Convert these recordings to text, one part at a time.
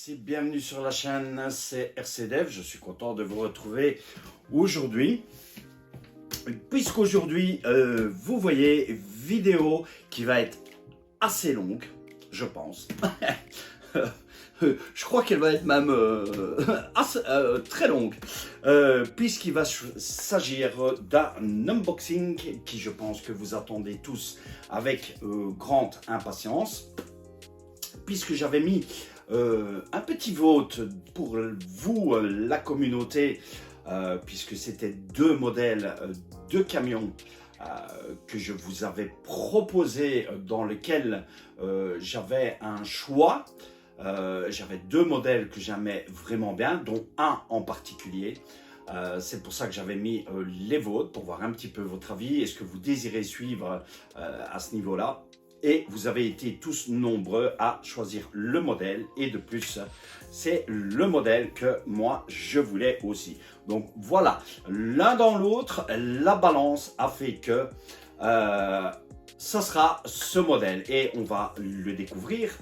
ici, bienvenue sur la chaîne, c'est RCDev. Je suis content de vous retrouver aujourd'hui. Puisqu'aujourd'hui, vous voyez, vidéo qui va être assez longue, je pense. Je crois qu'elle va être même très longue, puisqu'il va s'agir d'un unboxing qui, je pense que vous attendez tous avec grande impatience, puisque j'avais mis un petit vote pour vous, la communauté, puisque c'était deux modèles de camions que je vous avais proposé, dans lesquels j'avais un choix. J'avais deux modèles que j'aimais vraiment bien, dont un en particulier. C'est pour ça que j'avais mis les vôtres, pour voir un petit peu votre avis. Est-ce que vous désirez suivre à ce niveau-là? Et vous avez été tous nombreux à choisir le modèle. Et de plus, c'est le modèle que moi, je voulais aussi. Donc voilà, l'un dans l'autre, la balance a fait que ça sera ce modèle. Et on va le découvrir,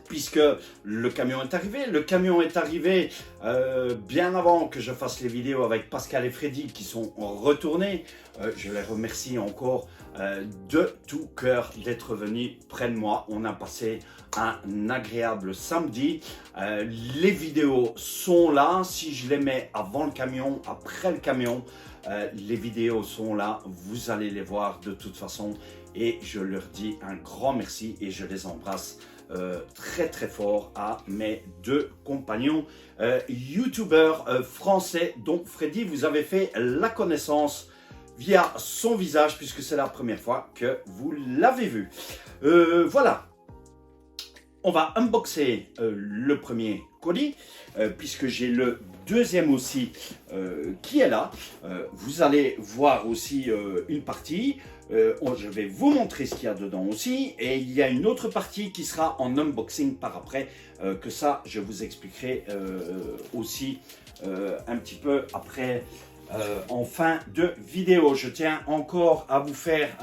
puisque le camion est arrivé. Le camion est arrivé bien avant que je fasse les vidéos avec Pascal et Freddy qui sont retournés. Je les remercie encore de tout cœur d'être venus près de moi. On a passé un agréable samedi. Les vidéos sont là. Si je les mets avant le camion, après le camion, les vidéos sont là. Vous allez les voir de toute façon. Et je leur dis un grand merci et je les embrasse très très fort à mes deux compagnons youtubeurs français dont Freddy, vous avez fait la connaissance via son visage puisque c'est la première fois que vous l'avez vu. Voilà, on va unboxer le premier colis puisque j'ai le deuxième aussi qui est là. Vous allez voir aussi une partie. Je vais vous montrer ce qu'il y a dedans aussi, et il y a une autre partie qui sera en unboxing par après, que ça je vous expliquerai aussi un petit peu après en fin de vidéo. Je tiens encore à vous faire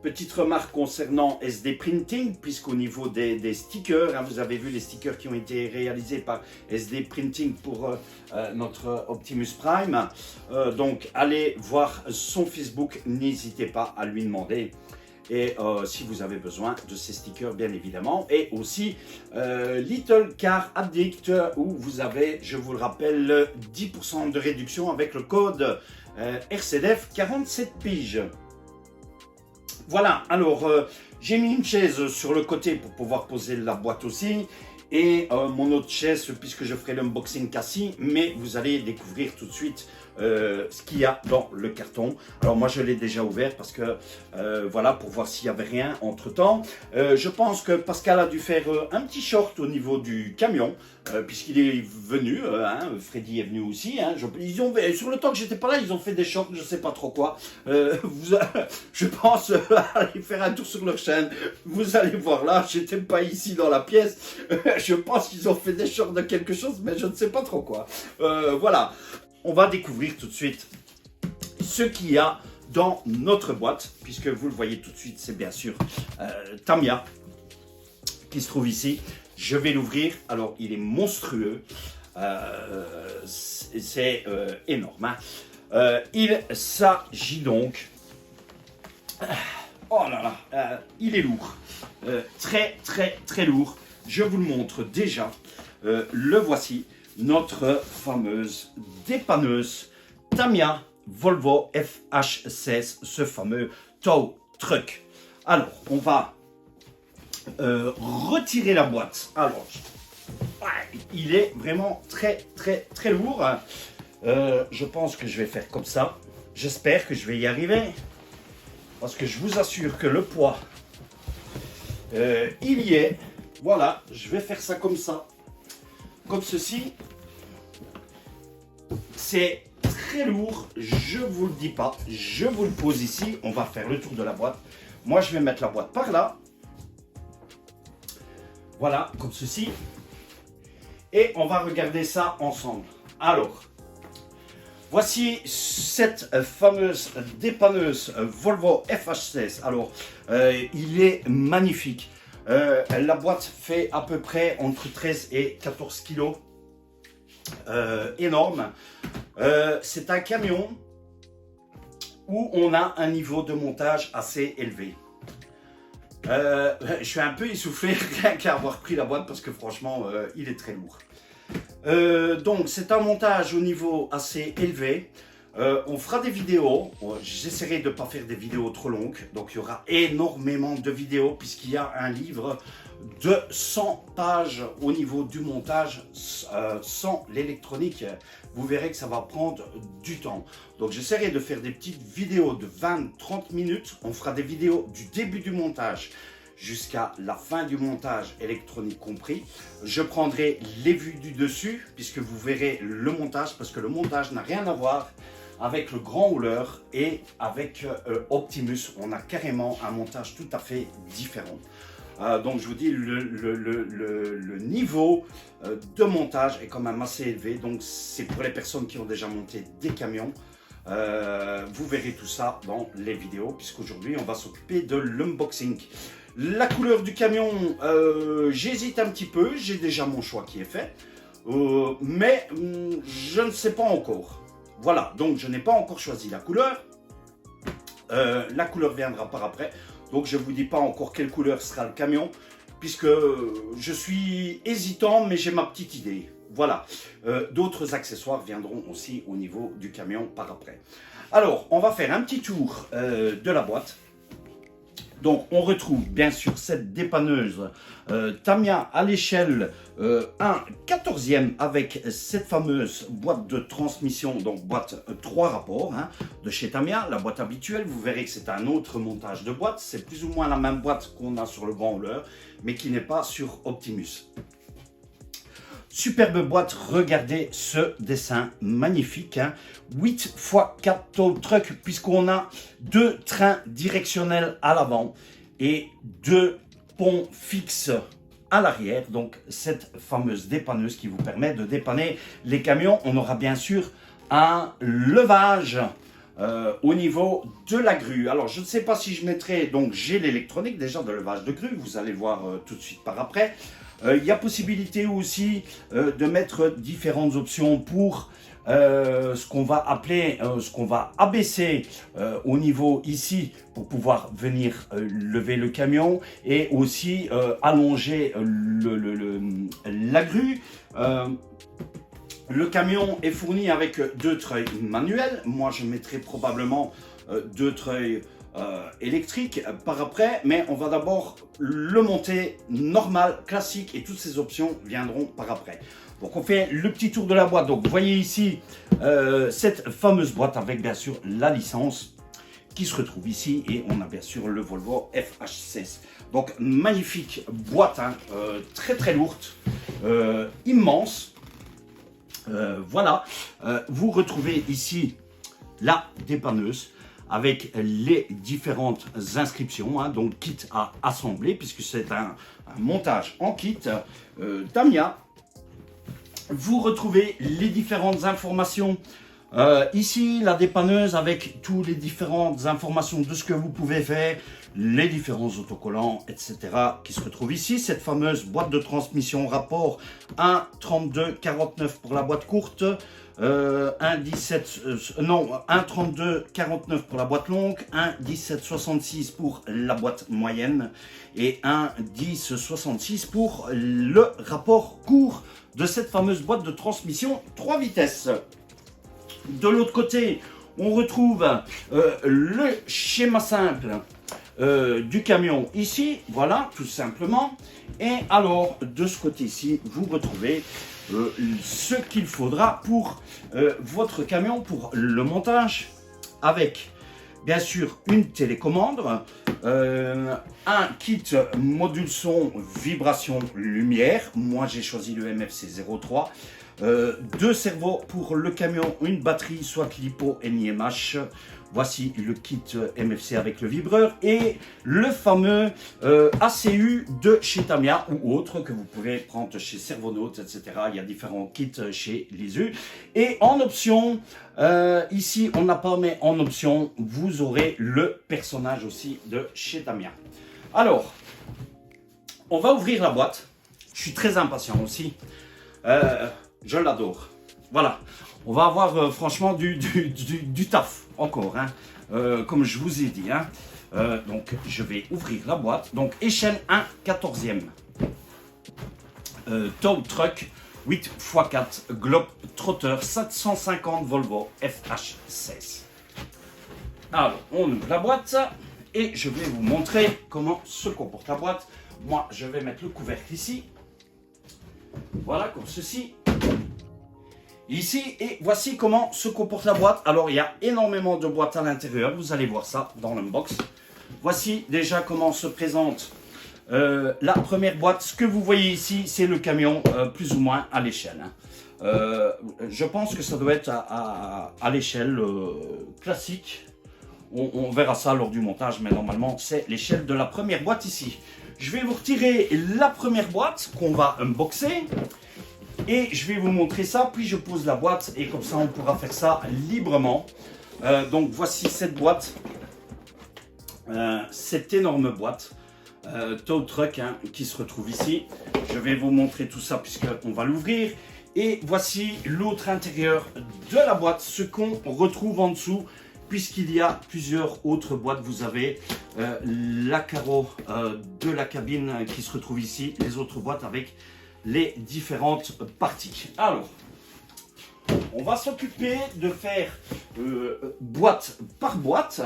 petite remarque concernant SD Printing, puisqu'au niveau des stickers, hein, vous avez vu les stickers qui ont été réalisés par SD Printing pour notre Optimus Prime. Donc allez voir son Facebook, n'hésitez pas à lui demander. Et si vous avez besoin de ces stickers, bien évidemment. Et aussi Little Car Addict, où vous avez, je vous le rappelle, 10% de réduction avec le code RCDF 47 piges. Voilà, alors j'ai mis une chaise sur le côté pour pouvoir poser la boîte aussi. Et mon autre chaise, puisque je ferai l'unboxing assis, mais vous allez découvrir tout de suite ce qu'il y a dans le carton. Alors moi je l'ai déjà ouvert parce que voilà, pour voir s'il n'y avait rien entre temps. Je pense que Pascal a dû faire un petit short au niveau du camion, puisqu'il est venu, hein, Freddy est venu aussi, hein, ils ont, sur le temps que j'étais pas là, ils ont fait des shorts, je sais pas trop quoi. Je pense aller faire un tour sur leur chaîne, vous allez voir là, j'étais pas ici dans la pièce, je pense qu'ils ont fait des shorts de quelque chose, mais je ne sais pas trop quoi. Voilà, on va découvrir tout de suite ce qu'il y a dans notre boîte, puisque vous le voyez tout de suite, c'est bien sûr Tamiya qui se trouve ici. Je vais l'ouvrir. Alors, il est monstrueux. C'est énorme. Hein. Il s'agit donc... oh là là, il est lourd. Très, très, très lourd. Je vous le montre déjà. Le voici. Notre fameuse dépanneuse Tamiya Volvo FH16. Ce fameux tow truck. Alors, on va... retirer la boîte. Alors, ouais, il est vraiment très très très lourd. Je pense que je vais faire comme ça. J'espère que je vais y arriver, parce que je vous assure que le poids il y est. Voilà, je vais faire ça comme ça, comme ceci. C'est très lourd, je vous le dis pas, je vous le pose ici. On va faire le tour de la boîte. Moi je vais mettre la boîte par là. Voilà, comme ceci. Et on va regarder ça ensemble. Alors, voici cette fameuse dépanneuse Volvo FH16. Alors, il est magnifique. La boîte fait à peu près entre 13 et 14 kilos. Énorme. C'est un camion où on a un niveau de montage assez élevé. Je suis un peu essoufflé rien qu'à avoir pris la boîte parce que franchement, il est très lourd. Donc, c'est un montage au niveau assez élevé. On fera des vidéos. J'essaierai de ne pas faire des vidéos trop longues. Donc, il y aura énormément de vidéos puisqu'il y a un livre de 100 pages au niveau du montage sans l'électronique. Vous verrez que ça va prendre du temps. Donc, j'essaierai de faire des petites vidéos de 20-30 minutes. On fera des vidéos du début du montage jusqu'à la fin du montage électronique compris. Je prendrai les vues du dessus puisque vous verrez le montage parce que le montage n'a rien à voir avec le grand rouleur et avec Optimus. On a carrément un montage tout à fait différent. Donc je vous dis, le niveau de montage est quand même assez élevé. Donc c'est pour les personnes qui ont déjà monté des camions. Vous verrez tout ça dans les vidéos puisqu'aujourd'hui on va s'occuper de l'unboxing. La couleur du camion, j'hésite un petit peu, j'ai déjà mon choix qui est fait, mais je ne sais pas encore. Voilà, donc je n'ai pas encore choisi la couleur. La couleur viendra par après, donc je ne vous dis pas encore quelle couleur sera le camion, puisque je suis hésitant, mais j'ai ma petite idée. Voilà, d'autres accessoires viendront aussi au niveau du camion par après. Alors, on va faire un petit tour de la boîte. Donc, on retrouve bien sûr cette dépanneuse Tamiya à l'échelle 1/14e avec cette fameuse boîte de transmission, donc boîte 3 rapports de chez Tamiya, la boîte habituelle. Vous verrez que c'est un autre montage de boîte. C'est plus ou moins la même boîte qu'on a sur le grand rouleur, mais qui n'est pas sur Optimus. Superbe boîte, regardez ce dessin magnifique, 8 x 4 tow truck, puisqu'on a 2 trains directionnels à l'avant et 2 ponts fixes à l'arrière. Donc cette fameuse dépanneuse qui vous permet de dépanner les camions. On aura bien sûr un levage au niveau de la grue. Alors je ne sais pas si je mettrai, donc j'ai l'électronique déjà de levage de grue, vous allez voir tout de suite par après. Il y a possibilité aussi de mettre différentes options pour ce qu'on va appeler, ce qu'on va abaisser au niveau ici pour pouvoir venir lever le camion et aussi allonger la grue. Le camion est fourni avec 2 treuils manuels. Moi, je mettrai probablement 2 treuils électriques par après, mais on va d'abord le monter normal, classique, et toutes ces options viendront par après. Donc on fait le petit tour de la boîte. Donc vous voyez ici cette fameuse boîte avec bien sûr la licence qui se retrouve ici, et on a bien sûr le Volvo FH16. Donc magnifique boîte, très très lourde, immense. Voilà, vous retrouvez ici la dépanneuse avec les différentes inscriptions, donc kit à assembler, puisque c'est un montage en kit Tamiya. Vous retrouvez les différentes informations. Ici, la dépanneuse avec toutes les différentes informations de ce que vous pouvez faire, les différents autocollants, etc. qui se retrouvent ici. Cette fameuse boîte de transmission rapport 1,3249 pour la boîte courte, 1,3249 pour la boîte longue, 1,1766 pour la boîte moyenne et 1,1066 pour le rapport court de cette fameuse boîte de transmission 3 vitesses. De l'autre côté, on retrouve le schéma simple du camion ici, voilà, tout simplement. Et alors, de ce côté-ci, vous retrouvez ce qu'il faudra pour votre camion, pour le montage, avec bien sûr une télécommande, un kit module son, vibration, lumière. Moi, j'ai choisi le MFC 03. 2 servos pour le camion, une batterie, soit LiPo NiMH. Voici le kit MFC avec le vibreur et le fameux ACU de chez Tamiya ou autre que vous pouvez prendre chez Servonaut, etc. Il y a différents kits chez Lisu. Et en option, ici on n'a pas, mais en option, vous aurez le personnage aussi de chez Tamiya. Alors, On va ouvrir la boîte. Je suis très impatient aussi. Je l'adore. Voilà. On va avoir franchement du taf encore. Hein. Comme je vous ai dit. Hein. Donc je vais ouvrir la boîte. Donc échelle 1/14e. Tow Truck 8x4 Globe Trotter 750 Volvo FH16. Alors on ouvre la boîte et je vais vous montrer comment se comporte la boîte. Moi je vais mettre le couvercle ici. Voilà comme ceci. Ici, et voici comment se comporte la boîte. Alors, il y a énormément de boîtes à l'intérieur. Vous allez voir ça dans l'unbox. Voici déjà comment se présente la première boîte. Ce que vous voyez ici, c'est le camion plus ou moins à l'échelle. Hein. Je pense que ça doit être à l'échelle classique. On verra ça lors du montage, mais normalement, c'est l'échelle de la première boîte ici. Je vais vous retirer la première boîte qu'on va unboxer. Et je vais vous montrer ça, puis je pose la boîte et comme ça on pourra faire ça librement. Donc voici cette boîte, cette énorme boîte Tow Truck hein, qui se retrouve ici. Je vais vous montrer tout ça puisqu'on va l'ouvrir. Et voici l'autre intérieur de la boîte, ce qu'on retrouve en dessous. Puisqu'il y a plusieurs autres boîtes, vous avez la carreau de la cabine qui se retrouve ici, les autres boîtes avec les différentes parties. Alors, on va s'occuper de faire boîte par boîte,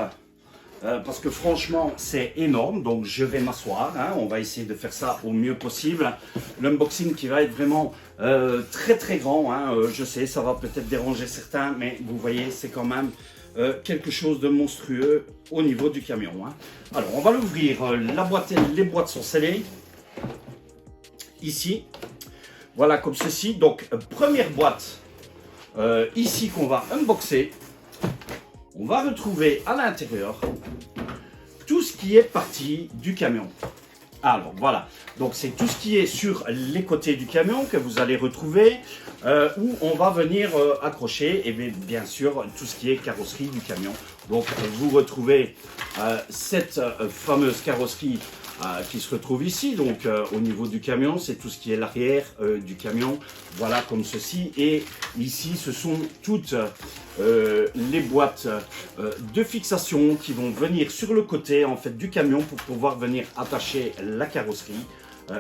parce que franchement, c'est énorme, donc je vais m'asseoir, hein, on va essayer de faire ça au mieux possible. L'unboxing qui va être vraiment très très grand, hein, je sais, ça va peut-être déranger certains, mais vous voyez, c'est quand même quelque chose de monstrueux au niveau du camion. Hein. Alors, on va l'ouvrir, la boîte, les boîtes sont scellées, ici. Voilà comme ceci. Donc première boîte ici qu'on va unboxer. On va retrouver à l'intérieur tout ce qui est parti du camion. Alors voilà, donc c'est tout ce qui est sur les côtés du camion que vous allez retrouver où on va venir accrocher et bien sûr tout ce qui est carrosserie du camion. Donc vous retrouvez cette fameuse carrosserie qui se retrouve ici, donc au niveau du camion, c'est tout ce qui est l'arrière du camion, voilà comme ceci, et ici ce sont toutes les boîtes de fixation qui vont venir sur le côté en fait du camion pour pouvoir venir attacher la carrosserie.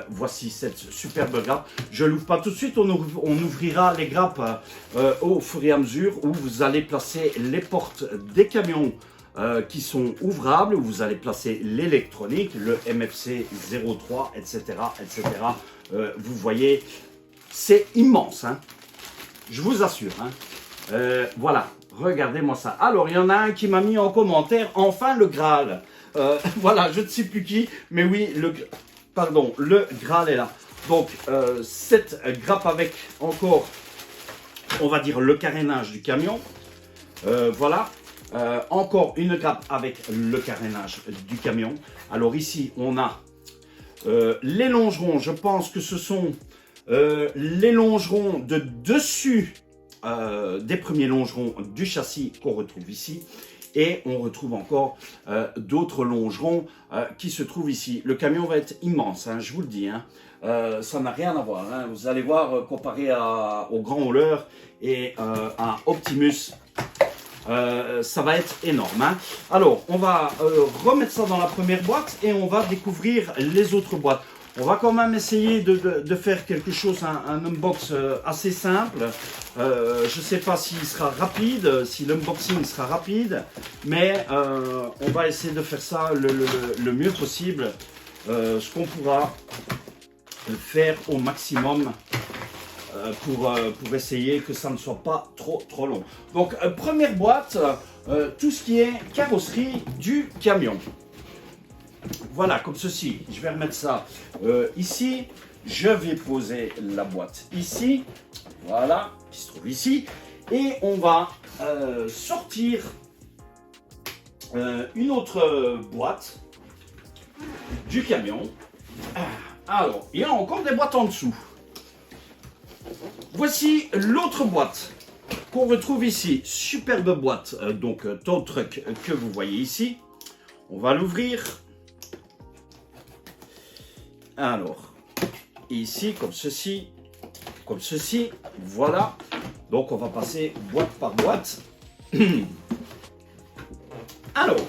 Voici cette superbe grappe. Je l'ouvre pas tout de suite, on ouvrira les grappes au fur et à mesure où vous allez placer les portes des camions qui sont ouvrables, où vous allez placer l'électronique, le MFC 03, etc. etc. Vous voyez, c'est immense, hein, je vous assure. Hein. Voilà, regardez-moi ça. Alors, il y en a un qui m'a mis en commentaire, enfin le Graal. Voilà, je ne sais plus qui, mais oui, le Graal est là. Donc, cette grappe avec encore, on va dire, le carénage du camion. Voilà. Encore une grappe avec le carénage du camion. Alors ici, on a les longerons. Je pense que ce sont les longerons de dessus des premiers longerons du châssis qu'on retrouve ici. Et on retrouve encore d'autres longerons qui se trouvent ici. Le camion va être immense, hein, je vous le dis. Hein. Ça n'a rien à voir. Hein. Vous allez voir, comparé au Grand Hauler et à Optimus, ça va être énorme. Hein. Alors, on va remettre ça dans la première boîte et on va découvrir les autres boîtes. On va quand même essayer de faire quelque chose, un unbox assez simple. Je ne sais pas s'il sera rapide, si l'unboxing sera rapide, mais on va essayer de faire ça le mieux possible, ce qu'on pourra faire au maximum. Pour essayer que ça ne soit pas trop long. Donc première boîte, tout ce qui est carrosserie du camion. Voilà, comme ceci. Je vais remettre ça ici. Je vais poser la boîte ici. Voilà, qui se trouve ici. Et on va sortir une autre boîte du camion. Alors, il y a encore des boîtes en dessous. Voici l'autre boîte qu'on retrouve ici. Superbe boîte, donc Tow Truck que vous voyez ici. On va l'ouvrir. Alors, ici, comme ceci, voilà. Donc, on va passer boîte par boîte. Alors,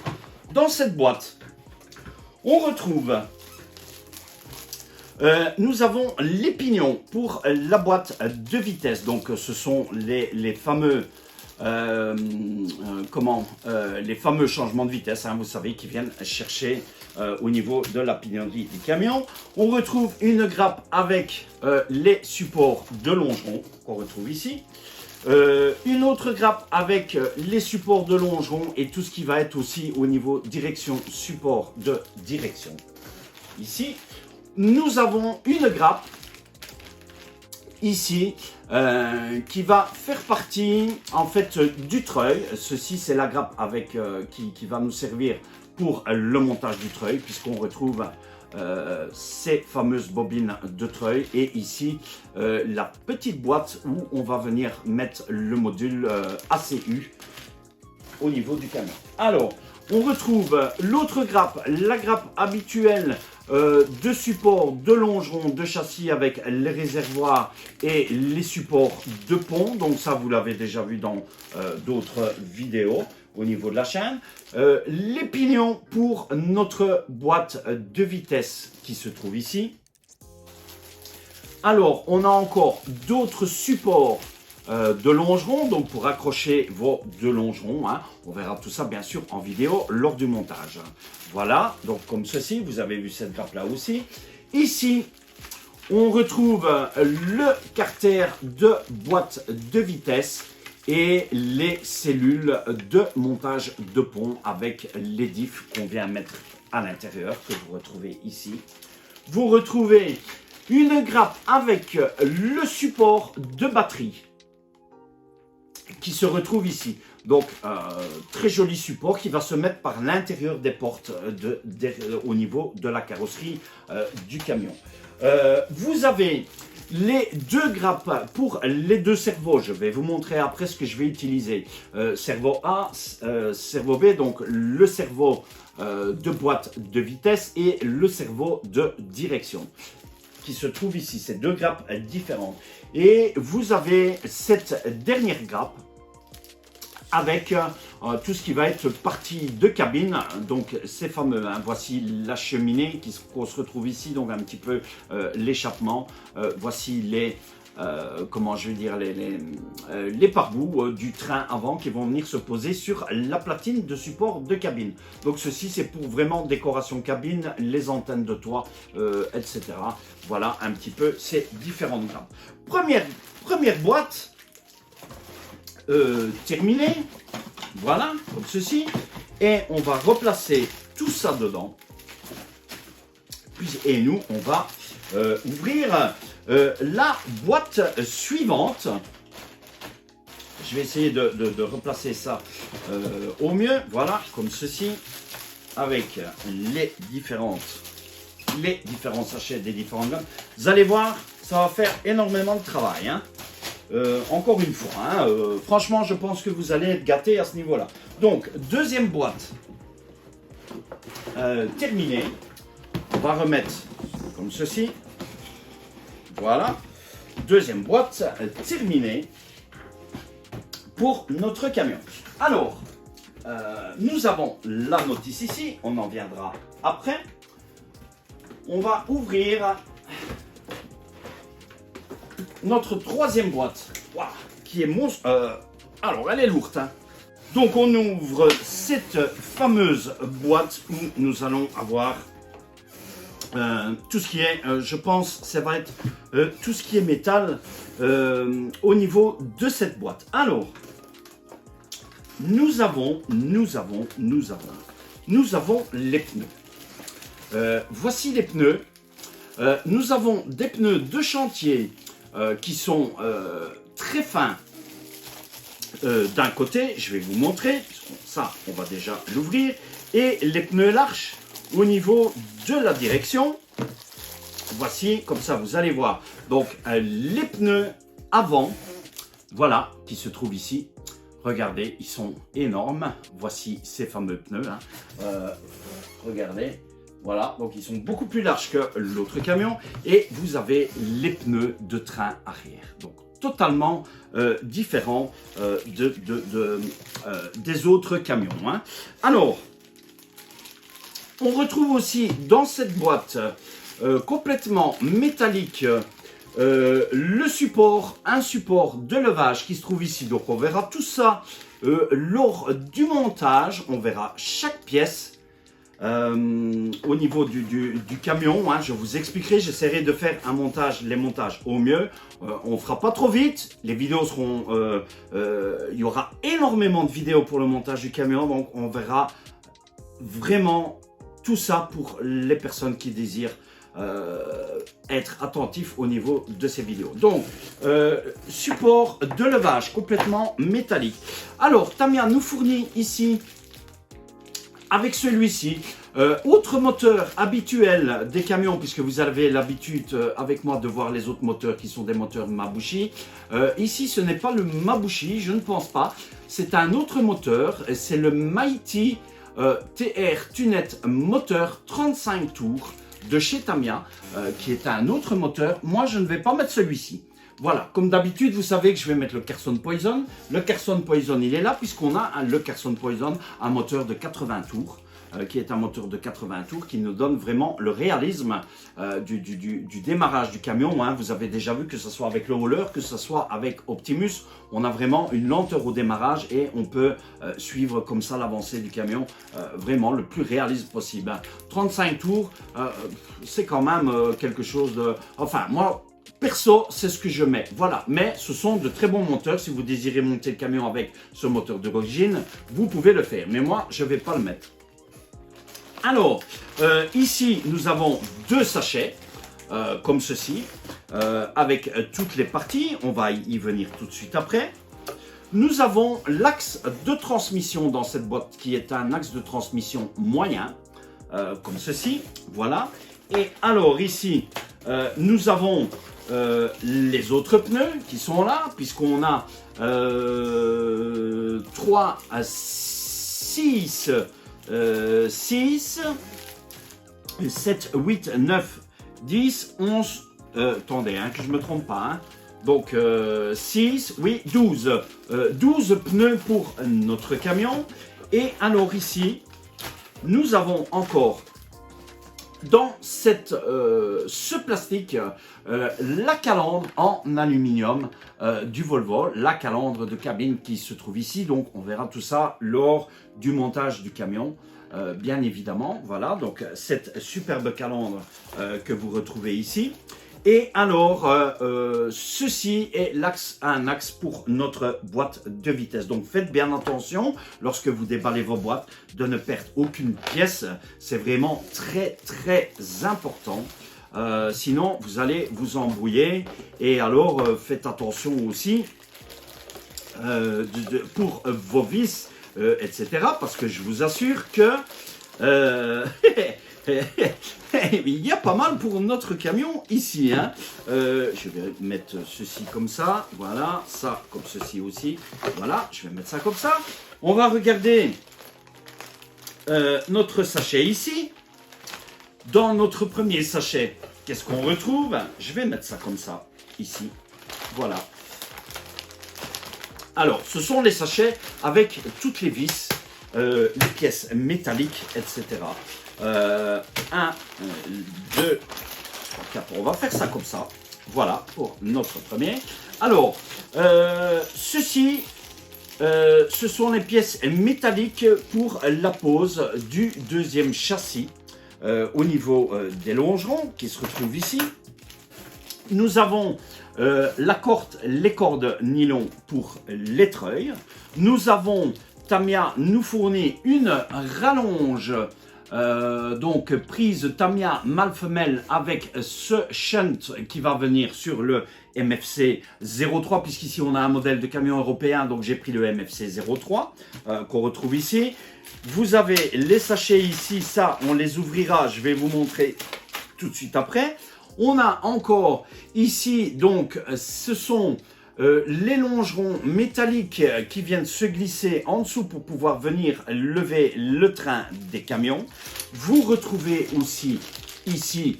dans cette boîte, on retrouve, nous avons les pignons pour la boîte de vitesse. Donc, ce sont les fameux, les fameux changements de vitesse, hein, vous savez, qui viennent chercher au niveau de la pignonnerie du camion. On retrouve une grappe avec les supports de longeron qu'on retrouve ici. Une autre grappe avec les supports de longeron et tout ce qui va être aussi au niveau direction, support de direction. Ici, nous avons une grappe ici qui va faire partie en fait du treuil. Ceci, c'est la grappe avec qui va nous servir pour le montage du treuil, puisqu'on retrouve ces fameuses bobines de treuil, et ici la petite boîte où on va venir mettre le module ACU au niveau du camion. Alors, on retrouve l'autre grappe, la grappe habituelle de support de longeron de châssis avec les réservoirs et les supports de pont. Donc ça, vous l'avez déjà vu dans d'autres vidéos au niveau de la chaîne. Les pignons pour notre boîte de vitesse qui se trouve ici. Alors, on a encore d'autres supports de longeron, donc pour accrocher vos deux longerons, hein. On verra tout ça bien sûr en vidéo lors du montage. Voilà, donc comme ceci, vous avez vu cette grappe là aussi. Ici, on retrouve le carter de boîte de vitesse et les cellules de montage de pont avec les diffs qu'on vient mettre à l'intérieur, que vous retrouvez ici. Vous retrouvez une grappe avec le support de batterie qui se retrouve ici. Donc, très joli support qui va se mettre par l'intérieur des portes au niveau de la carrosserie du camion. Vous avez les deux grappes pour les deux servos. Je vais vous montrer après ce que je vais utiliser. Servo A, servo B, donc le servo de boîte de vitesse et le servo de direction qui se trouve ici. Ces deux grappes différentes. Et vous avez cette dernière grappe avec tout ce qui va être partie de cabine, donc c'est fameux, hein. Voici la cheminée qu'on se retrouve ici, donc un petit peu l'échappement. Voici les, comment je vais dire, les pare-boues du train avant qui vont venir se poser sur la platine de support de cabine. Donc ceci, c'est pour vraiment décoration cabine, les antennes de toit, etc. Voilà un petit peu ces différentes grappes. Première boîte. Terminé, voilà, comme ceci, et on va replacer tout ça dedans, et nous on va ouvrir la boîte suivante. Je vais essayer de replacer ça au mieux, voilà, comme ceci, avec les différents sachets des différentes gammes. Vous allez voir, ça va faire énormément de travail, hein. Encore une fois, hein, franchement, je pense que vous allez être gâtés à ce niveau-là. Donc, deuxième boîte terminée. On va remettre comme ceci. Voilà. Deuxième boîte terminée pour notre camion. Alors, nous avons la notice ici. On en viendra après. On va ouvrir notre troisième boîte, wow, qui est monstre. Alors, elle est lourde, hein. Donc, on ouvre cette fameuse boîte où nous allons avoir tout ce qui est, je pense, ça va être tout ce qui est métal au niveau de cette boîte. Alors, nous avons les pneus. Voici les pneus. Nous avons des pneus de chantier qui sont très fins d'un côté, je vais vous montrer, ça on va déjà l'ouvrir, et les pneus larges au niveau de la direction. Voici, comme ça vous allez voir, donc les pneus avant, voilà, qui se trouvent ici. Regardez, ils sont énormes. Voici ces fameux pneus, hein. Regardez, Voilà, donc ils sont beaucoup plus larges que l'autre camion. Et vous avez les pneus de train arrière. Donc totalement différent des autres camions. Hein. Alors, on retrouve aussi dans cette boîte complètement métallique le support, un support de levage qui se trouve ici. Donc on verra tout ça lors du montage. On verra chaque pièce au niveau du camion. Hein, je vous expliquerai, j'essaierai de faire les montages au mieux. On ne fera pas trop vite. Les vidéos seront... il y aura énormément de vidéos pour le montage du camion. Donc on verra vraiment tout ça pour les personnes qui désirent être attentifs au niveau de ces vidéos. Donc, support de levage complètement métallique. Alors, Tamiya nous fournit ici, avec celui-ci, autre moteur habituel des camions, puisque vous avez l'habitude avec moi de voir les autres moteurs qui sont des moteurs Mabuchi. Ici, ce n'est pas le Mabuchi, je ne pense pas. C'est un autre moteur, c'est le Mighty TR Tunet moteur 35 tours de chez Tamiya, qui est un autre moteur. Moi, je ne vais pas mettre celui-ci. Voilà, comme d'habitude, vous savez que je vais mettre le Carson Poison. Le Carson Poison, il est là, puisqu'on a le Carson Poison, un moteur de 80 tours, qui est un moteur de 80 tours, qui nous donne vraiment le réalisme du démarrage du camion. Hein. Vous avez déjà vu que ce soit avec le roller, que ce soit avec Optimus, on a vraiment une lenteur au démarrage et on peut suivre comme ça l'avancée du camion vraiment le plus réaliste possible. Hein. 35 tours, c'est quand même quelque chose de... Enfin, moi... Perso, c'est ce que je mets, voilà. Mais ce sont de très bons moteurs. Si vous désirez monter le camion avec ce moteur d'origine, vous pouvez le faire. Mais moi, je ne vais pas le mettre. Alors, ici, nous avons deux sachets, comme ceci, avec toutes les parties. On va y venir tout de suite après. Nous avons l'axe de transmission dans cette boîte, qui est un axe de transmission moyen, comme ceci, voilà. Et alors, ici, nous avons... les autres pneus qui sont là, puisqu'on a 3 à 6, 6, 7, 8, 9, 10, 11, attendez, hein, que je ne me trompe pas, hein. Donc 6, oui, 12, 12 pneus pour notre camion. Et alors ici, nous avons encore dans ce plastique, la calandre en aluminium du Volvo, la calandre de cabine qui se trouve ici. Donc, on verra tout ça lors du montage du camion, bien évidemment. Voilà, donc cette superbe calandre que vous retrouvez ici. Et alors, ceci est un axe pour notre boîte de vitesse. Donc, faites bien attention lorsque vous déballez vos boîtes de ne perdre aucune pièce. C'est vraiment très, très important. Sinon, vous allez vous embrouiller. Et alors, faites attention aussi pour vos vis, etc. Parce que je vous assure que... il y a pas mal pour notre camion ici. Hein. Je vais mettre ceci comme ça. Voilà, ça comme ceci aussi. Voilà, je vais mettre ça comme ça. On va regarder notre sachet ici. Dans notre premier sachet, qu'est-ce qu'on retrouve? Je vais mettre ça comme ça, ici. Voilà. Alors, ce sont les sachets avec toutes les vis, les pièces métalliques, etc. 1, 2, 3, 4. On va faire ça comme ça. Voilà, pour notre premier. Alors, ceci, ce sont les pièces métalliques pour la pose du deuxième châssis au niveau des longerons qui se retrouvent ici. Nous avons les cordes nylon pour les treuils. Nous avons, Tamiya nous fournit une rallonge, donc prise Tamiya mâle femelle avec ce shunt qui va venir sur le MFC 03, puisqu'ici on a un modèle de camion européen, donc j'ai pris le MFC 03 qu'on retrouve ici. Vous avez les sachets ici, ça on les ouvrira, je vais vous montrer tout de suite après. On a encore ici, donc ce sont les longerons métalliques qui viennent se glisser en dessous pour pouvoir venir lever le train des camions. Vous retrouvez aussi ici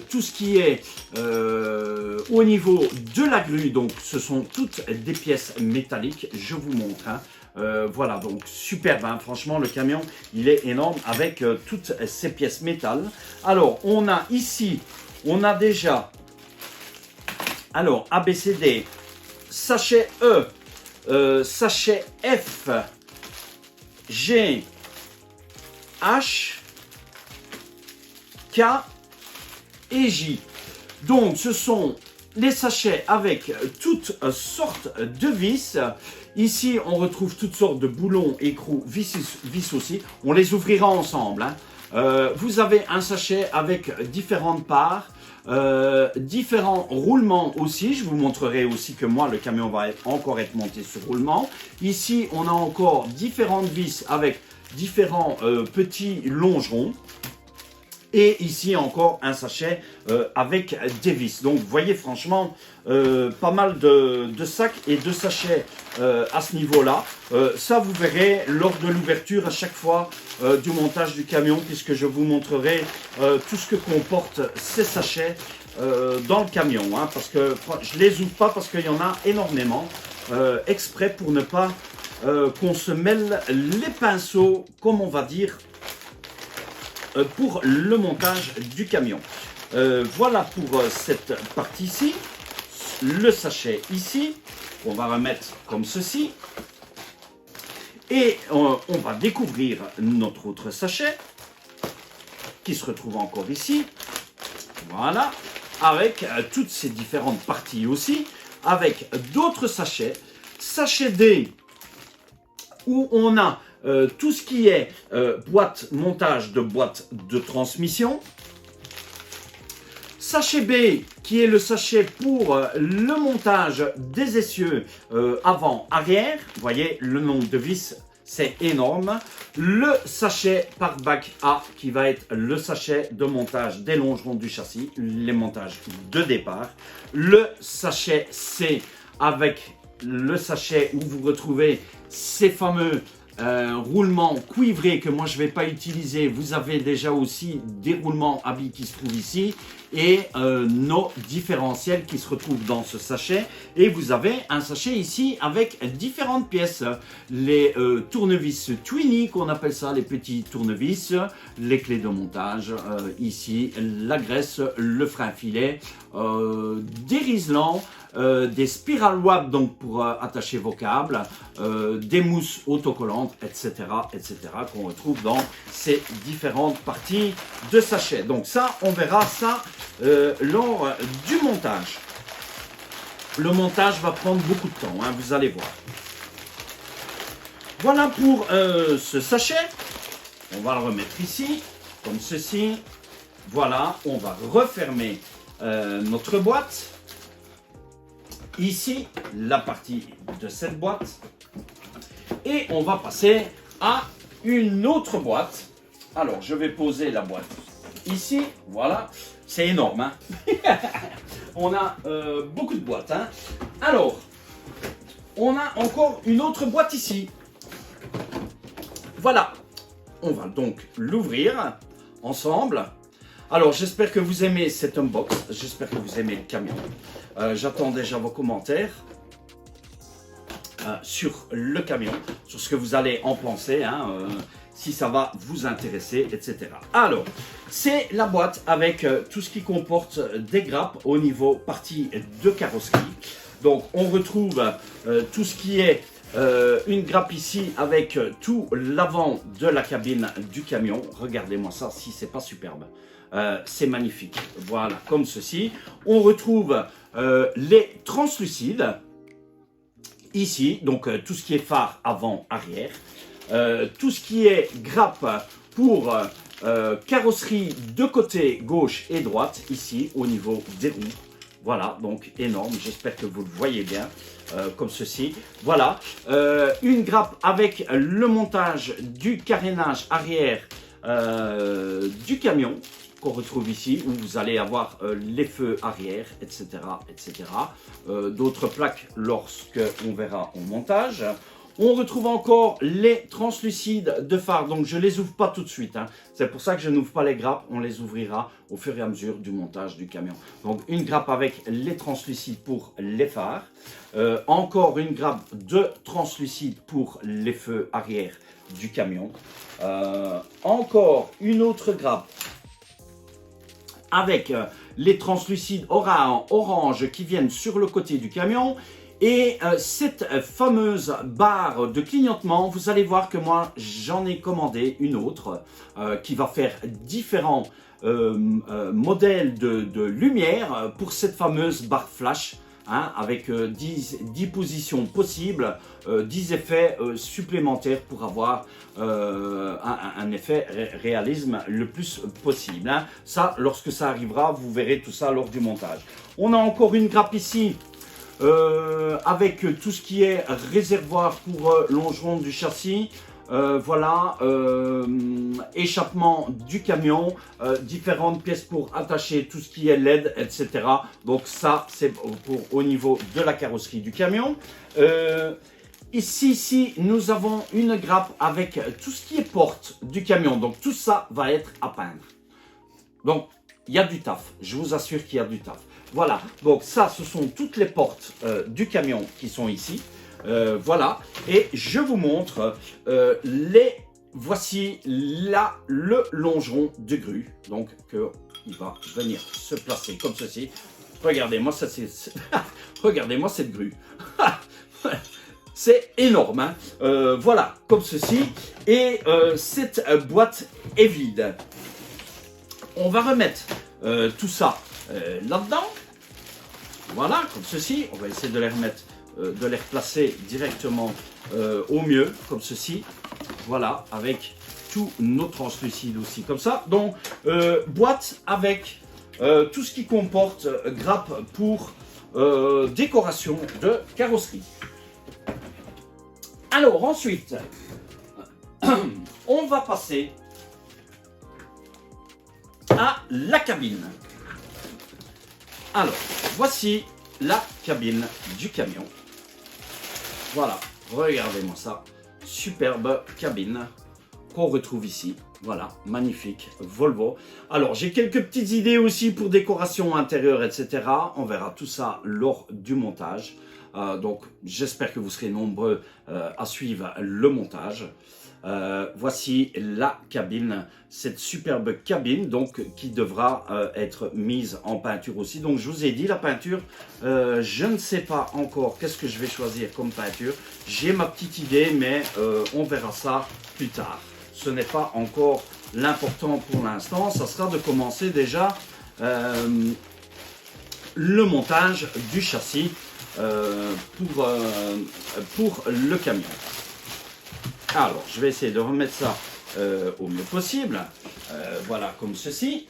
tout ce qui est au niveau de la grue. Donc ce sont toutes des pièces métalliques, je vous montre. Hein. Voilà, donc superbe, hein. Franchement le camion il est énorme avec toutes ces pièces métal. Alors on a ici, on a déjà alors ABCD, sachet E, sachet F, G, H, K et J. Donc ce sont les sachets avec toutes sortes de vis. Ici on retrouve toutes sortes de boulons, écrous, vis aussi. On les ouvrira ensemble. Hein. Vous avez un sachet avec différentes parts. Différents roulements aussi, je vous montrerai aussi que moi le camion va encore être monté sur roulement. Ici on a encore différentes vis avec différents petits longerons. Et ici encore un sachet avec des vis. Donc vous voyez franchement pas mal de sacs et de sachets à ce niveau-là. Ça vous verrez lors de l'ouverture à chaque fois du montage du camion, puisque je vous montrerai tout ce que comportent ces sachets dans le camion. Hein, parce que je les ouvre pas parce qu'il y en a énormément, exprès pour ne pas qu'on se mêle les pinceaux, comme on va dire, pour le montage du camion. Voilà pour cette partie-ci. Le sachet ici, on va remettre comme ceci. Et on va découvrir notre autre sachet, qui se retrouve encore ici. Voilà, avec toutes ces différentes parties aussi, avec d'autres sachets. Sachet D, où on a tout ce qui est montage de boîte de transmission. Sachet B, qui est le sachet pour le montage des essieux avant-arrière. Vous voyez, le nombre de vis, c'est énorme. Le sachet par bac A, qui va être le sachet de montage des longerons du châssis, les montages de départ. Le sachet C, avec le sachet où vous retrouvez ces fameux roulement cuivré que moi je ne vais pas utiliser. Vous avez déjà aussi des roulements à billes qui se trouvent ici et nos différentiels qui se retrouvent dans ce sachet. Et vous avez un sachet ici avec différentes pièces. Les tournevis Twinny, qu'on appelle ça, les petits tournevis, les clés de montage, ici la graisse, le frein filet, des riselants, des spiral wrap donc pour attacher vos câbles, des mousses autocollantes, etc., etc., qu'on retrouve dans ces différentes parties de sachet. Donc ça, on verra ça lors du montage. Le montage va prendre beaucoup de temps, hein, vous allez voir. Voilà pour ce sachet. On va le remettre ici, comme ceci. Voilà, on va refermer notre boîte. Ici, la partie de cette boîte. Et on va passer à une autre boîte. Alors, je vais poser la boîte ici. Voilà, c'est énorme. Hein. On a beaucoup de boîtes. Hein. Alors, on a encore une autre boîte ici. Voilà, on va donc l'ouvrir ensemble. Alors, j'espère que vous aimez cet unbox. J'espère que vous aimez le camion. J'attends déjà vos commentaires sur le camion, sur ce que vous allez en penser, hein, si ça va vous intéresser, etc. Alors, c'est la boîte avec tout ce qui comporte des grappes au niveau partie de carrosserie. Donc, on retrouve tout ce qui est une grappe ici avec tout l'avant de la cabine du camion. Regardez-moi ça, si c'est pas superbe. C'est magnifique. Voilà, comme ceci. On retrouve les translucides. Ici, donc tout ce qui est phare avant-arrière. Tout ce qui est grappe pour carrosserie de côté gauche et droite. Ici, au niveau des roues. Voilà, donc énorme. J'espère que vous le voyez bien. Comme ceci. Voilà, une grappe avec le montage du carénage arrière du camion. qu'on retrouve ici, où vous allez avoir les feux arrière, etc. etc. D'autres plaques lorsque on verra au montage. On retrouve encore les translucides de phare, donc je ne les ouvre pas tout de suite. Hein. C'est pour ça que je n'ouvre pas les grappes, on les ouvrira au fur et à mesure du montage du camion. Donc une grappe avec les translucides pour les phares. Encore une grappe de translucides pour les feux arrière du camion. Encore une autre grappe avec les translucides orange qui viennent sur le côté du camion. Et cette fameuse barre de clignotement, vous allez voir que moi j'en ai commandé une autre qui va faire différents modèles de lumière pour cette fameuse barre flash. Hein, avec 10 positions possibles, 10 effets supplémentaires pour avoir un effet réalisme le plus possible. Hein. Ça, lorsque ça arrivera, vous verrez tout ça lors du montage. On a encore une grappe ici avec tout ce qui est réservoir pour longeron du châssis. Voilà, échappement du camion, différentes pièces pour attacher tout ce qui est LED, etc. Donc ça, c'est au niveau de la carrosserie du camion. Ici, nous avons une grappe avec tout ce qui est porte du camion. Donc tout ça va être à peindre. Donc, il y a du taf. Je vous assure qu'il y a du taf. Voilà, donc ça, ce sont toutes les portes du camion qui sont ici. Voilà, et je vous montre voici là le longeron de grue, donc il va venir se placer comme ceci. Regardez-moi ça, regardez-moi cette grue. C'est énorme, hein. Voilà, comme ceci, et cette boîte est vide. On va remettre tout ça là-dedans. Voilà, comme ceci, on va essayer de les remettre, de les replacer directement au mieux, comme ceci. Voilà, avec tous nos translucides aussi, comme ça. Donc, boîte avec tout ce qui comporte grappe pour décoration de carrosserie. Alors, ensuite, on va passer à la cabine. Alors, voici la cabine du camion. Voilà, regardez-moi ça. Superbe cabine qu'on retrouve ici. Voilà, magnifique Volvo. Alors, j'ai quelques petites idées aussi pour décoration intérieure, etc. On verra tout ça lors du montage. Donc, j'espère que vous serez nombreux à suivre le montage. Voici la cabine, cette superbe cabine donc qui devra être mise en peinture aussi. Donc je vous ai dit la peinture, je ne sais pas encore qu'est-ce que je vais choisir comme peinture. J'ai ma petite idée, mais on verra ça plus tard. Ce n'est pas encore l'important pour l'instant. Ça sera de commencer déjà le montage du châssis pour le camion. Alors, je vais essayer de remettre ça au mieux possible. Voilà, comme ceci.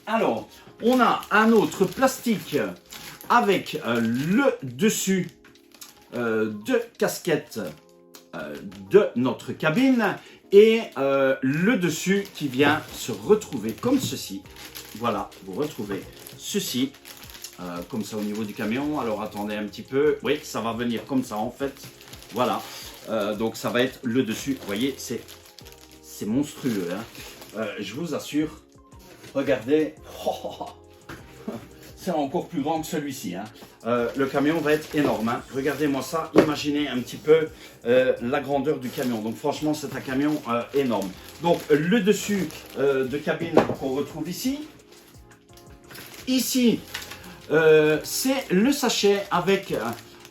Alors, on a un autre plastique avec le dessus de casquette de notre cabine et le dessus qui vient se retrouver comme ceci. Voilà, vous retrouvez ceci comme ça au niveau du camion. Alors, attendez un petit peu. Oui, ça va venir comme ça en fait. Voilà. Donc ça va être le dessus, vous voyez, c'est monstrueux, hein. Je vous assure, regardez, c'est encore plus grand que celui-ci, hein. Le camion va être énorme, hein. Regardez-moi ça, imaginez un petit peu la grandeur du camion. Donc franchement, c'est un camion énorme. Donc le dessus de cabine qu'on retrouve ici. Ici, c'est le sachet avec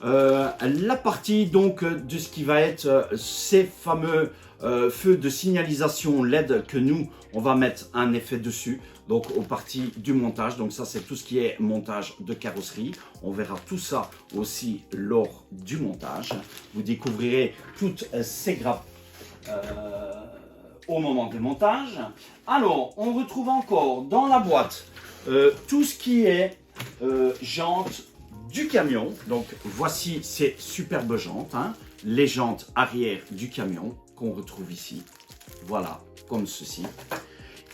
la partie donc de ce qui va être ces fameux feux de signalisation LED que nous on va mettre un effet dessus, donc aux parties du montage. Donc ça c'est tout ce qui est montage de carrosserie. On verra tout ça aussi lors du montage. Vous découvrirez toutes ces grappes au moment du montage. Alors on retrouve encore dans la boîte tout ce qui est jantes du camion. Donc voici ces superbes jantes, hein, les jantes arrière du camion qu'on retrouve ici. Voilà, comme ceci.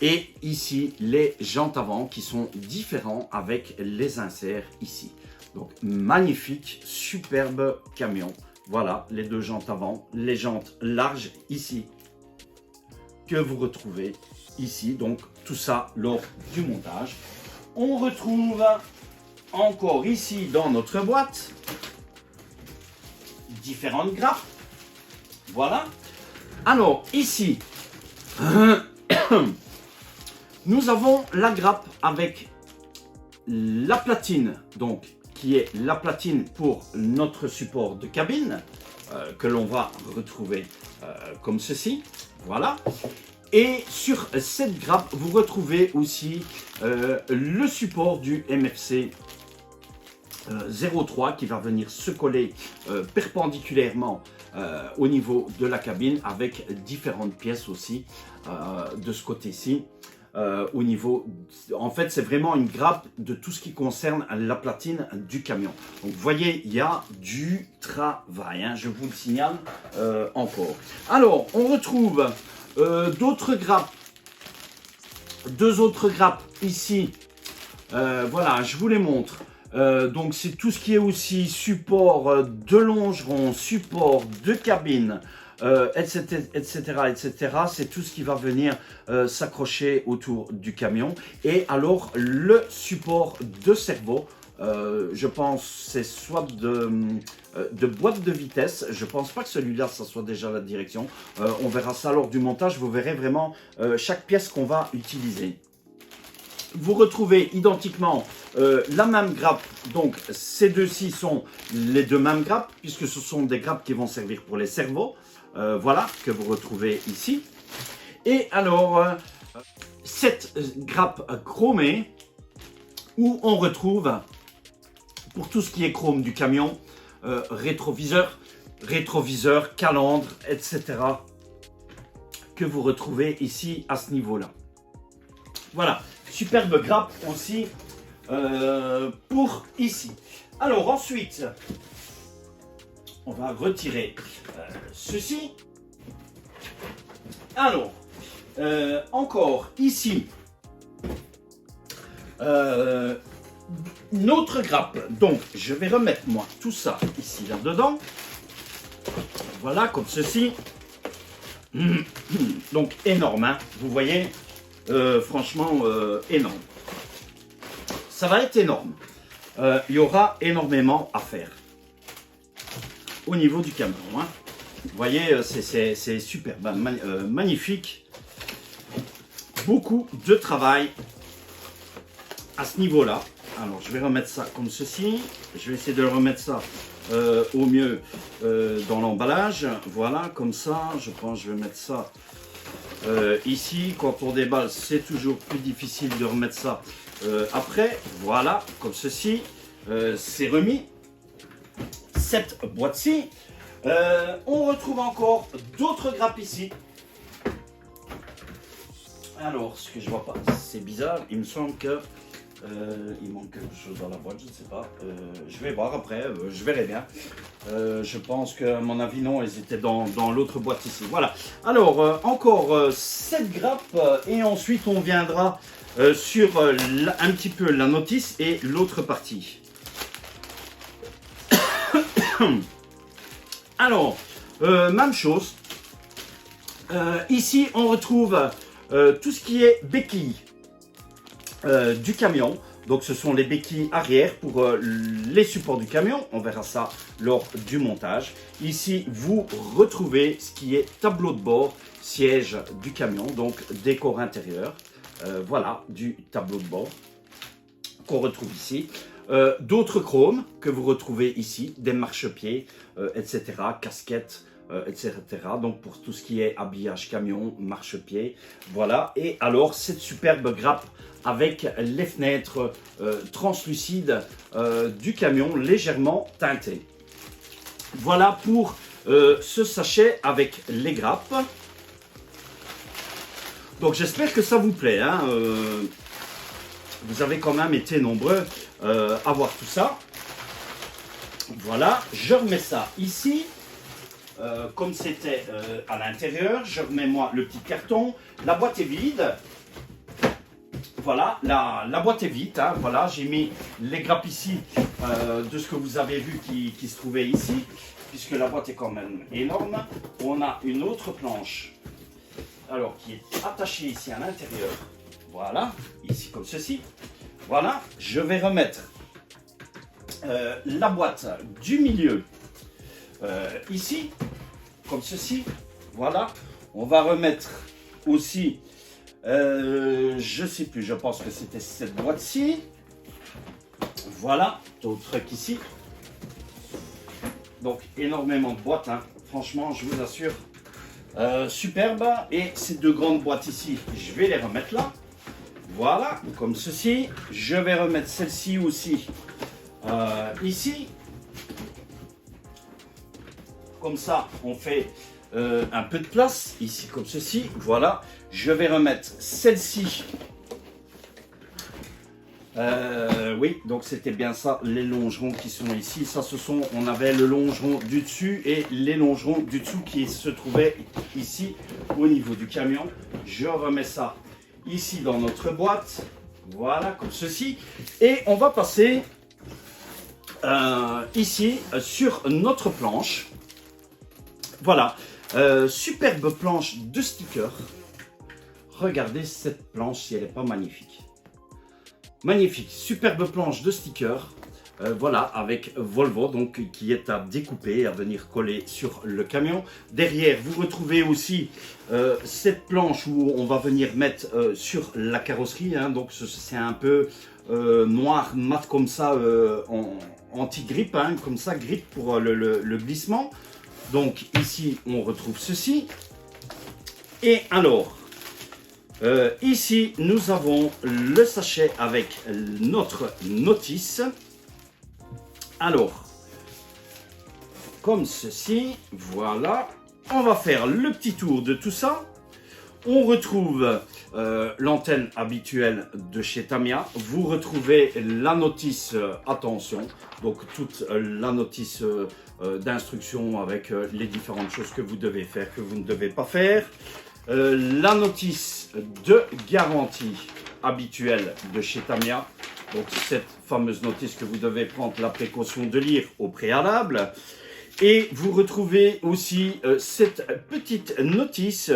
Et ici, les jantes avant qui sont différents avec les inserts ici. Donc, magnifique, superbe camion. Voilà, les deux jantes avant, les jantes larges ici, que vous retrouvez ici. Donc, tout ça lors du montage. On retrouve encore ici dans notre boîte différentes grappes. Voilà. Alors, ici, nous avons la grappe avec la platine, donc qui est la platine pour notre support de cabine, que l'on va retrouver comme ceci. Voilà. Et sur cette grappe, vous retrouvez aussi le support du MFC 03 qui va venir se coller perpendiculairement au niveau de la cabine avec différentes pièces aussi de ce côté-ci. Au niveau, en fait, c'est vraiment une grappe de tout ce qui concerne la platine du camion. Donc, vous voyez, il y a du travail, hein, je vous le signale encore. Alors, on retrouve d'autres grappes, deux autres grappes ici. Voilà, je vous les montre. Donc, c'est tout ce qui est aussi support de longeron, support de cabine, etc., etc. C'est tout ce qui va venir s'accrocher autour du camion. Et alors, le support de servo, je pense c'est soit de boîte de vitesse. Je pense pas que celui-là, ça soit déjà la direction. On verra ça lors du montage. Vous verrez vraiment chaque pièce qu'on va utiliser. Vous retrouvez identiquement la même grappe. Donc, ces deux-ci sont les deux mêmes grappes, puisque ce sont des grappes qui vont servir pour les servos. Voilà, que vous retrouvez ici. Et alors, cette grappe chromée, où on retrouve, pour tout ce qui est chrome du camion, rétroviseur, calandre, etc. que vous retrouvez ici à ce niveau-là. Voilà, superbe grappe aussi pour ici. Alors ensuite, on va retirer ceci. Alors, encore ici, une autre grappe. Donc, je vais remettre moi tout ça ici là-dedans. Voilà, comme ceci. Donc, énorme, hein, vous voyez, franchement, énorme. Ça va être énorme. Il y aura énormément à faire au niveau du camion. Hein. Vous voyez, c'est super, magnifique. Beaucoup de travail à ce niveau-là. Alors, je vais remettre ça comme ceci. Je vais essayer de remettre ça au mieux dans l'emballage. Voilà, comme ça. Je pense que je vais mettre ça ici. Quand on déballe, c'est toujours plus difficile de remettre ça après. Voilà, comme ceci. C'est remis. Cette boîte-ci. On retrouve encore d'autres grappes ici. Alors, ce que je vois pas, c'est bizarre. Il me semble que il manque quelque chose dans la boîte, je ne sais pas. Je vais voir après, je verrai bien. Je pense que, à mon avis, non, elles étaient dans l'autre boîte ici. Voilà. Alors, encore cette grappe et ensuite on viendra sur un petit peu la notice et l'autre partie. Alors, même chose. Ici, on retrouve tout ce qui est béquilles du camion. Donc, ce sont les béquilles arrière pour les supports du camion. On verra ça lors du montage. Ici, vous retrouvez ce qui est tableau de bord, siège du camion, donc décor intérieur. Voilà, du tableau de bord qu'on retrouve ici. D'autres chromes que vous retrouvez ici, des marchepieds, etc., casquettes, etc. Donc pour tout ce qui est habillage camion, marchepied, voilà. Et alors cette superbe grappe avec les fenêtres translucides du camion légèrement teintées. Voilà pour ce sachet avec les grappes. Donc j'espère que ça vous plaît, hein. Vous avez quand même été nombreux à voir tout ça. Voilà, je remets ça ici. Comme c'était à l'intérieur, je remets moi le petit carton. La boîte est vide. voilà, la boîte est vide. Hein, voilà, j'ai mis les grappes ici de ce que vous avez vu qui se trouvait ici, puisque la boîte est quand même énorme. On a une autre planche, alors qui est attachée ici à l'intérieur. Voilà, ici comme ceci. Voilà, je vais remettre la boîte du milieu ici, comme ceci. Voilà, on va remettre aussi, je sais plus, je pense que c'était cette boîte-ci. Voilà, d'autres qu'ici. Donc énormément de boîtes, hein. Franchement, je vous assure, superbe. Et ces deux grandes boîtes ici, je vais les remettre là. Voilà, comme ceci. Je vais remettre celle-ci aussi ici. Comme ça, on fait un peu de place. Ici, comme ceci. Voilà. Je vais remettre celle-ci. Oui, donc c'était bien ça, les longerons qui sont ici. Ça, on avait le longeron du dessus et les longerons du dessous qui se trouvaient ici au niveau du camion. Je remets ça ici dans notre boîte, voilà, comme ceci. Et on va passer ici sur notre planche. Voilà, superbe planche de stickers. Regardez cette planche si elle n'est pas magnifique. Magnifique, superbe planche de stickers. Voilà, avec Volvo, donc qui est à découper, à venir coller sur le camion. Derrière, vous retrouvez aussi cette planche où on va venir mettre sur la carrosserie. Hein, donc c'est un peu noir, mat comme ça, anti-grippe, hein, comme ça, grippe pour le glissement. Donc ici, on retrouve ceci. Et alors, ici, nous avons le sachet avec notre notice. Alors, comme ceci, voilà. On va faire le petit tour de tout ça. On retrouve l'antenne habituelle de chez Tamiya. Vous retrouvez la notice attention. Donc, toute la notice d'instruction avec les différentes choses que vous devez faire, que vous ne devez pas faire. La notice de garantie habituelle de chez Tamiya. Donc cette fameuse notice que vous devez prendre la précaution de lire au préalable. Et vous retrouvez aussi cette petite notice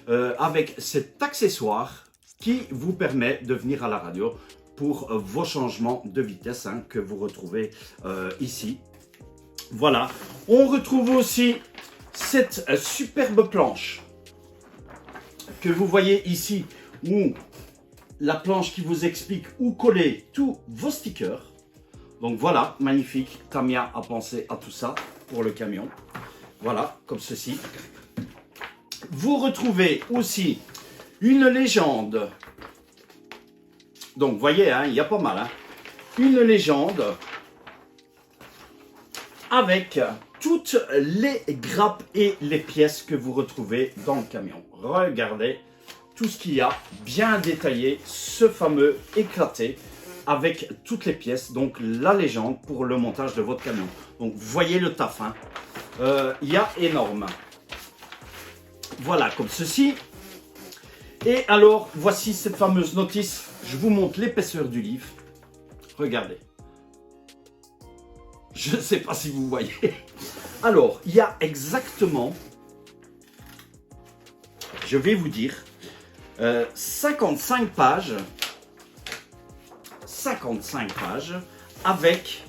avec cet accessoire qui vous permet de venir à la radio pour vos changements de vitesse, hein, que vous retrouvez ici. Voilà. On retrouve aussi cette superbe planche que vous voyez ici, où la planche qui vous explique où coller tous vos stickers. Donc voilà, magnifique. Tamiya a pensé à tout ça pour le camion. Voilà, comme ceci. Vous retrouvez aussi une légende. Donc vous voyez, hein, il y a pas mal. Hein. Une légende avec toutes les grappes et les pièces que vous retrouvez dans le camion. Regardez tout ce qu'il y a, bien détaillé, ce fameux éclaté avec toutes les pièces, donc la légende pour le montage de votre camion. Donc vous voyez le taf, hein. Il y a énorme. Voilà, comme ceci. Et alors, voici cette fameuse notice. Je vous montre l'épaisseur du livre. Regardez. Je ne sais pas si vous voyez. Alors, il y a exactement, je vais vous dire, 55 pages. 55 pages avec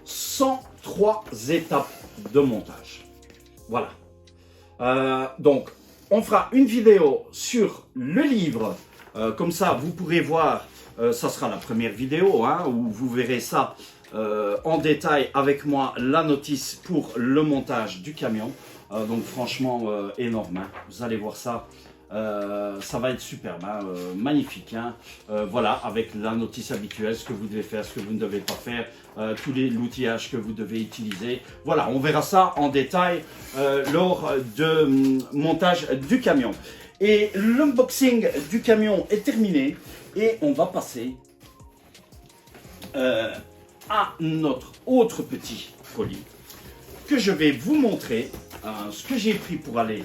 103 étapes de montage. Voilà. Donc, on fera une vidéo sur le livre. Comme ça, vous pourrez voir, ça sera la première vidéo, hein, où vous verrez ça en détail avec moi, la notice pour le montage du camion. Donc franchement, énorme, hein. Vous allez voir ça. Ça va être superbe, hein, magnifique, hein. Voilà, avec la notice habituelle, ce que vous devez faire, ce que vous ne devez pas faire, tous l'outillage que vous devez utiliser. Voilà, on verra ça en détail lors de montage du camion. Et l'unboxing du camion est terminé et on va passer à notre autre petit colis que je vais vous montrer. ce que j'ai pris pour aller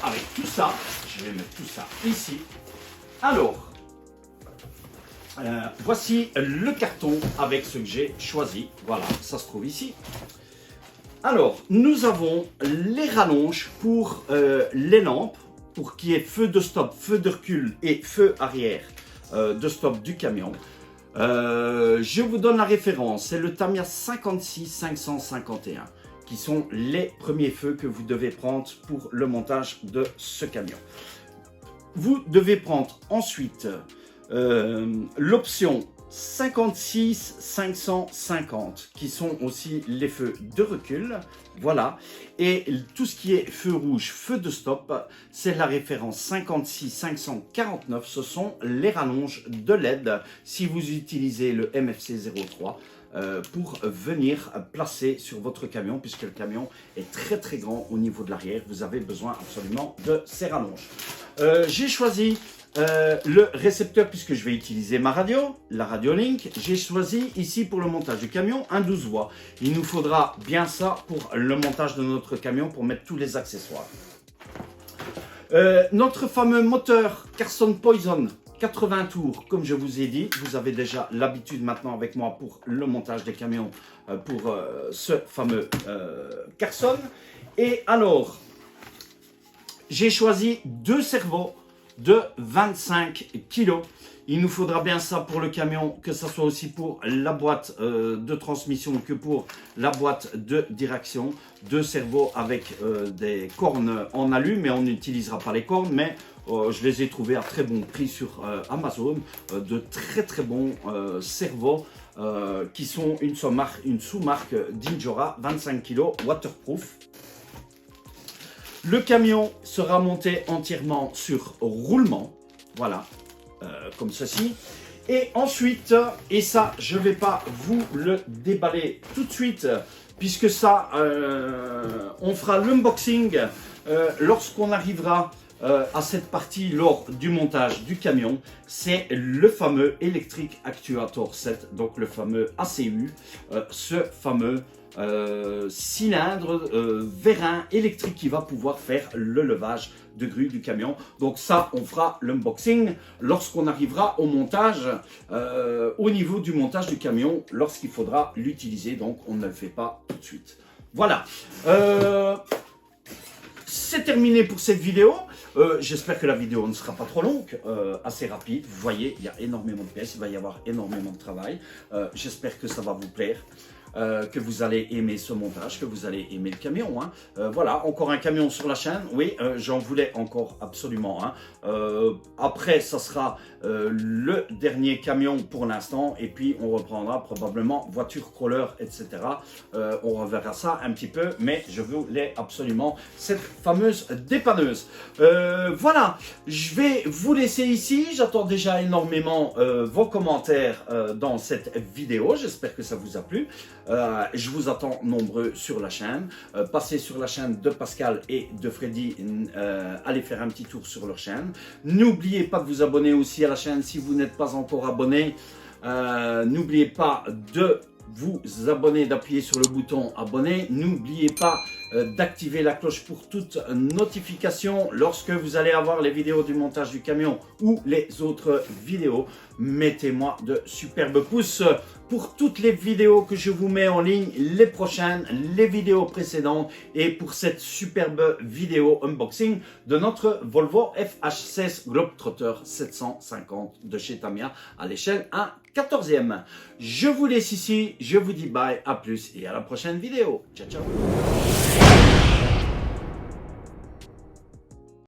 avec tout ça. Je vais mettre tout ça ici. Alors, voici le carton avec ce que j'ai choisi. Voilà, ça se trouve ici. Alors, nous avons les rallonges pour les lampes, pour qu'il y ait feu de stop, feu de recul et feu arrière de stop du camion. Je vous donne la référence, c'est le Tamiya 56 551 qui sont les premiers feux que vous devez prendre pour le montage de ce camion. Vous devez prendre ensuite l'option 56 550 qui sont aussi les feux de recul, voilà, et tout ce qui est feu rouge, feu de stop, c'est la référence 56 549, ce sont les rallonges de LED si vous utilisez le MFC 03 pour venir placer sur votre camion, puisque le camion est très grand au niveau de l'arrière, vous avez besoin absolument de ces rallonges. J'ai choisi le récepteur puisque je vais utiliser ma radio, la Radio Link. J'ai choisi ici pour le montage du camion un 12 voix. Il nous faudra bien ça pour le montage de notre camion pour mettre tous les accessoires. Notre fameux moteur Carson Poison 80 tours, comme je vous ai dit, vous avez déjà l'habitude maintenant avec moi pour le montage des camions pour ce fameux Carson. Et alors, j'ai choisi deux servos de 25 kg. Il nous faudra bien ça pour le camion, que ce soit aussi pour la boîte de transmission que pour la boîte de direction. Deux servos avec des cornes en alu, mais on n'utilisera pas les cornes, mais je les ai trouvés à très bon prix sur Amazon. De très bons servos qui sont une sous-marque d'Injora, 25 kg, waterproof. Le camion sera monté entièrement sur roulement, voilà, comme ceci. Et ensuite, et ça, je ne vais pas vous le déballer tout de suite, puisque ça, on fera l'unboxing lorsqu'on arrivera à cette partie lors du montage du camion. C'est le fameux Electric Actuator 7, donc le fameux ACU, ce fameux cylindre vérin électrique qui va pouvoir faire le levage de grue du camion. Donc ça, on fera l'unboxing lorsqu'on arrivera au montage, au niveau du montage du camion, lorsqu'il faudra l'utiliser. Donc on ne le fait pas tout de suite. Voilà. C'est terminé pour cette vidéo. J'espère que la vidéo ne sera pas trop longue, assez rapide. Vous voyez, il y a énormément de pièces, il va y avoir énormément de travail. J'espère que ça va vous plaire. Que vous allez aimer ce montage, que vous allez aimer le camion. Hein. Voilà, encore un camion sur la chaîne. Oui, j'en voulais encore absolument. Hein. Après, ça sera le dernier camion pour l'instant. Et puis, on reprendra probablement voiture, crawler, etc. On reverra ça un petit peu. Mais je voulais absolument cette fameuse dépanneuse. Voilà, je vais vous laisser ici. J'attends déjà énormément vos commentaires dans cette vidéo. J'espère que ça vous a plu. Je vous attends nombreux sur la chaîne. Passez sur la chaîne de Pascal et de Freddy. Allez faire un petit tour sur leur chaîne. N'oubliez pas de vous abonner aussi à la chaîne si vous n'êtes pas encore abonné. N'oubliez pas de vous abonner, d'appuyer sur le bouton abonner. N'oubliez pas d'activer la cloche pour toute notification lorsque vous allez avoir les vidéos du montage du camion ou les autres vidéos. Mettez-moi de superbes pouces pour toutes les vidéos que je vous mets en ligne, les prochaines, les vidéos précédentes et pour cette superbe vidéo unboxing de notre Volvo FH16 Globetrotter 750 de chez Tamiya à l'échelle 1/14e. Je vous laisse ici, je vous dis bye, à plus et à la prochaine vidéo. Ciao, ciao.